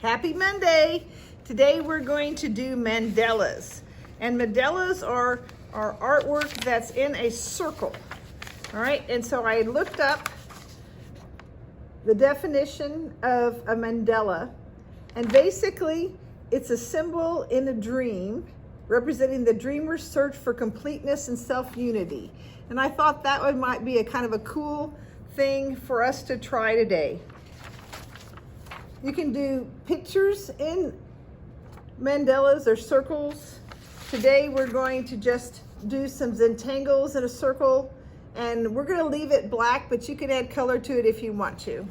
Happy Monday! Today we're going to do mandalas. And mandalas are artwork that's in a circle. All right, and so I looked up the definition of a mandala, and basically it's a symbol in a dream representing the dreamer's search for completeness and self-unity. And I thought that might be a kind of a cool thing for us to try today. You can do pictures in mandalas or circles. Today we're going to just do some Zentangles in a circle, and we're going to leave it black, but you can add color to it if you want to.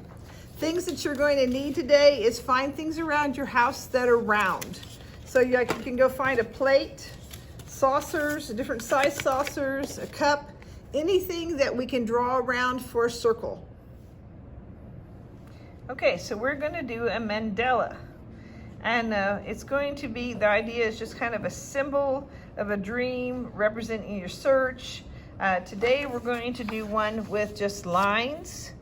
Things that you're going to need today is find things around your house that are round. So you can go find a plate, saucers, different size saucers, a cup, anything that we can draw around for a circle. Okay, so we're going to do a mandala, and it's going to be, the idea is just kind of a symbol of a dream representing your search. Today we're going to do one with just lines,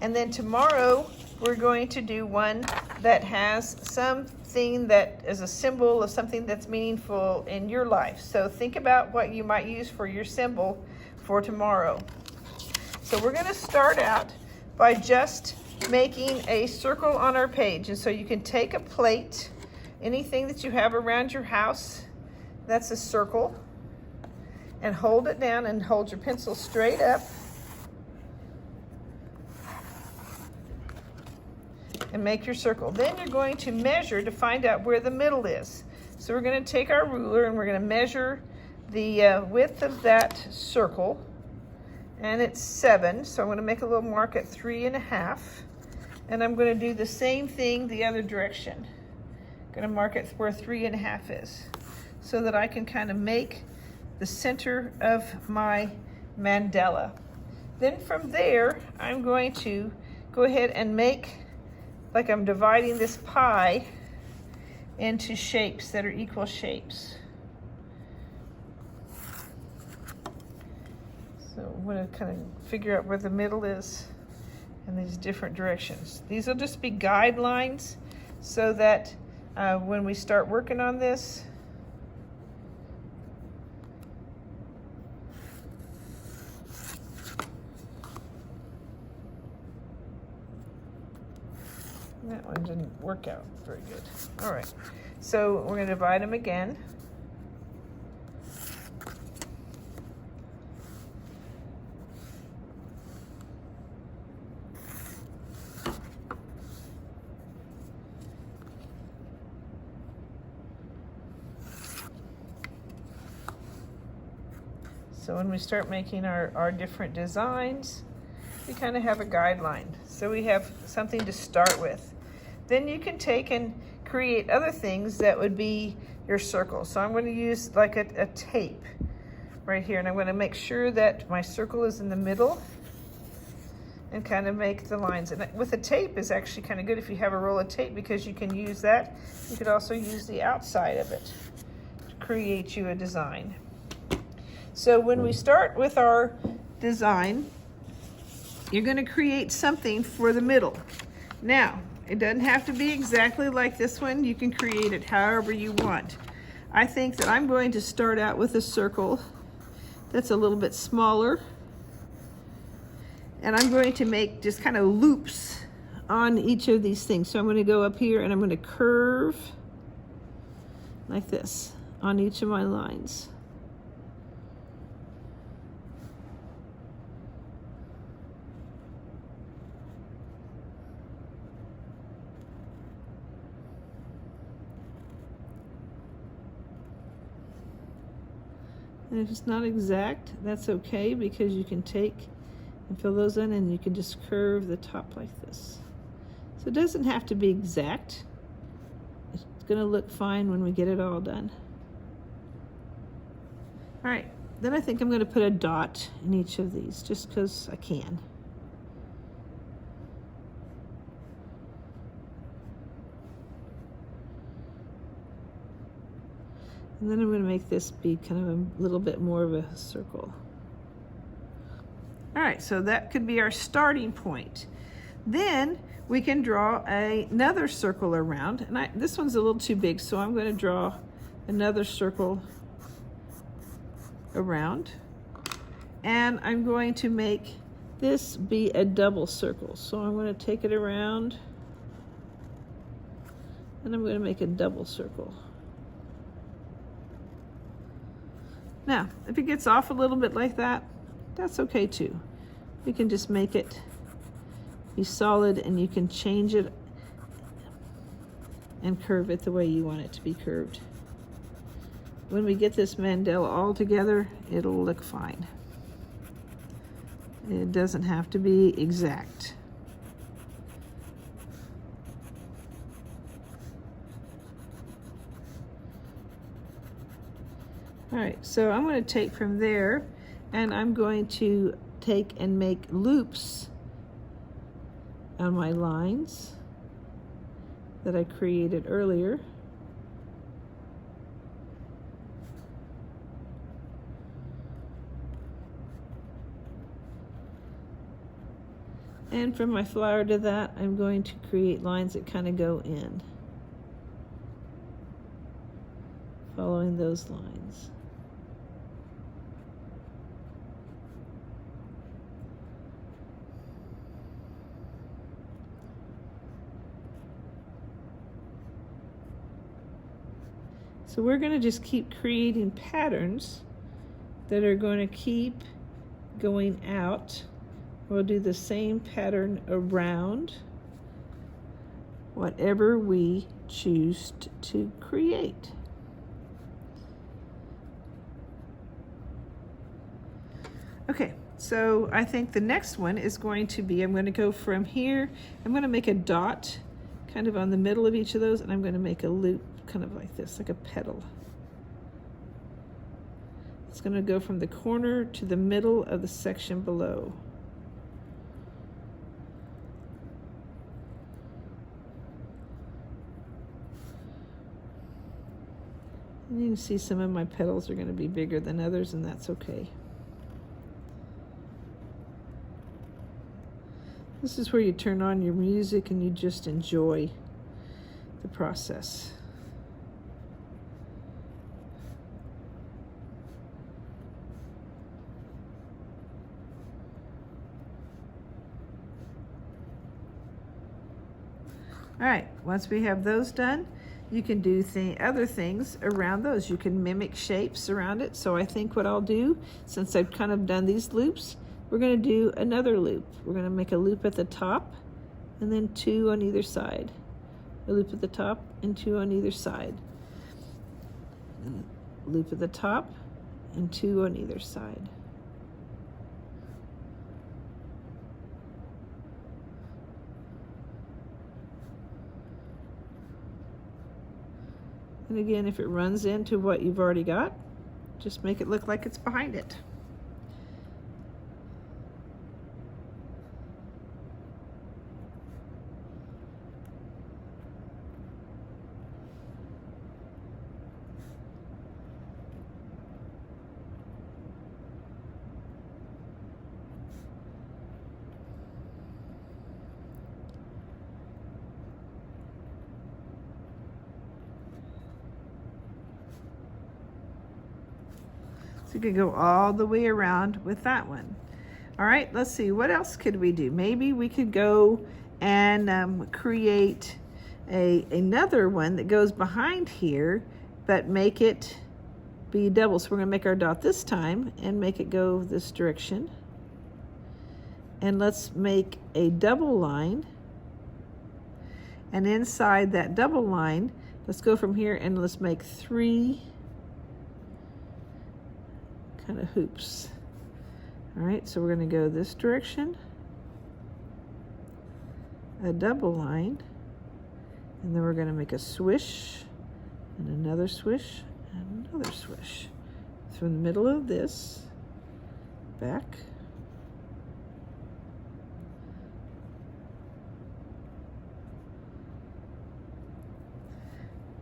and then tomorrow we're going to do one that has something that is a symbol of something that's meaningful in your life. So think about what you might use for your symbol for tomorrow. So we're going to start out by just making a circle on our page. And so you can take a plate, anything that you have around your house that's a circle, and hold it down and hold your pencil straight up and make your circle. Then you're going to measure to find out where the middle is. So we're going to take our ruler and we're going to measure the width of that circle, and it's 7. So I'm going to make a little mark at 3.5. And I'm going to do the same thing the other direction. I'm going to mark it where 3.5 is, so that I can kind of make the center of my mandala. Then from there, I'm going to go ahead and make, like I'm dividing this pie into shapes that are equal shapes. So I'm going to kind of figure out where the middle is in these different directions. These will just be guidelines so that when we start working on this, that one didn't work out very good. All right, so we're going to divide them again. So when we start making our different designs, we kind of have a guideline. So we have something to start with. Then you can take and create other things that would be your circle. So I'm going to use like a tape right here, and I'm going to make sure that my circle is in the middle and kind of make the lines. And with a tape is actually kind of good if you have a roll of tape, because you can use that. You could also use the outside of it to create you a design. So when we start with our design, you're going to create something for the middle. Now, it doesn't have to be exactly like this one. You can create it however you want. I think that I'm going to start out with a circle that's a little bit smaller, and I'm going to make just kind of loops on each of these things. So I'm going to go up here and I'm going to curve like this on each of my lines. And if it's not exact, that's okay, because you can take and fill those in, and you can just curve the top like this. So it doesn't have to be exact. It's gonna look fine when we get it all done. All right, then I think I'm gonna put a dot in each of these, just because I can. And then I'm going to make this be kind of a little bit more of a circle. All right, so that could be our starting point. Then we can draw another circle around. And this one's a little too big, so I'm going to draw another circle around. And I'm going to make this be a double circle. So I'm going to take it around, and I'm going to make a double circle. Now, if it gets off a little bit like that, that's okay too. You can just make it be solid, and you can change it and curve it the way you want it to be curved. When we get this Mandela all together, it'll look fine. It doesn't have to be exact. All right, so I'm going to take from there, and I'm going to take and make loops on my lines that I created earlier. And from my flower to that, I'm going to create lines that kind of go in, following those lines. So we're going to just keep creating patterns that are going to keep going out. We'll do the same pattern around whatever we choose to create. Okay, so I think the next one is going to be, I'm going to go from here, I'm going to make a dot kind of on the middle of each of those, and I'm going to make a loop kind of like this, like a petal. It's going to go from the corner to the middle of the section below. And you can see some of my petals are going to be bigger than others, and that's okay. This is where you turn on your music and you just enjoy the process. All right, once we have those done, you can do other things around those. You can mimic shapes around it. So I think what I'll do, since I've kind of done these loops, we're going to do another loop. We're going to make a loop at the top, and then 2 on either side. A loop at the top and 2 on either side. And a loop at the top and 2 on either side. And again, if it runs into what you've already got, just make it look like it's behind it. So you could go all the way around with that one. All right, let's see, what else could we do? Maybe we could go and create another one that goes behind here, but make it be double. So we're gonna make our dot this time and make it go this direction. And let's make a double line. And inside that double line, let's go from here and let's make 3 kind of hoops. All right, so we're going to go this direction, a double line, and then we're going to make a swish and another swish and another swish from the middle of this back.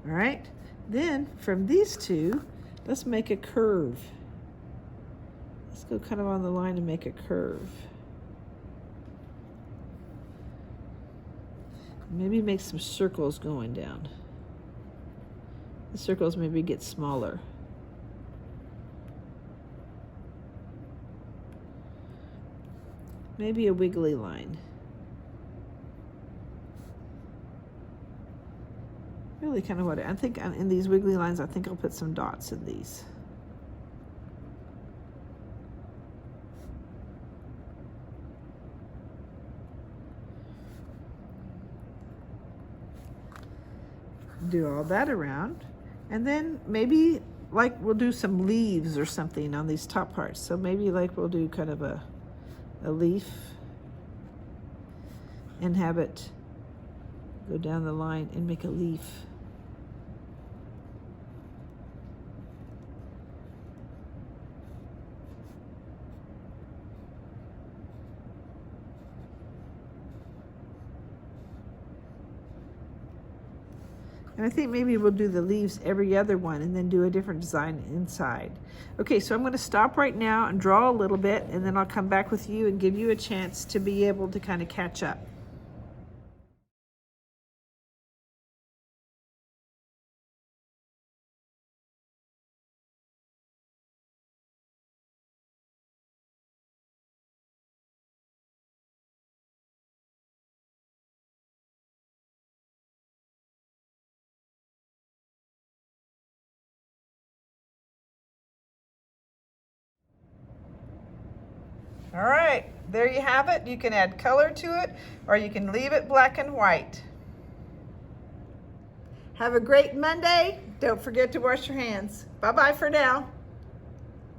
All right, then from these two, let's make a curve. Let's go kind of on the line and make a curve. Maybe make some circles going down. The circles maybe get smaller. Maybe a wiggly line. Really kind of what I think in these wiggly lines, I think I'll put some dots in these. Do all that around, and then maybe like we'll do some leaves or something on these top parts. So maybe like we'll do kind of a leaf and have it go down the line and make a leaf. And I think maybe we'll do the leaves every other one and then do a different design inside. Okay, so I'm going to stop right now and draw a little bit, and then I'll come back with you and give you a chance to be able to kind of catch up. All right, there you have it. You can add color to it, or you can leave it black and white. Have a great Monday. Don't forget to wash your hands. Bye-bye for now.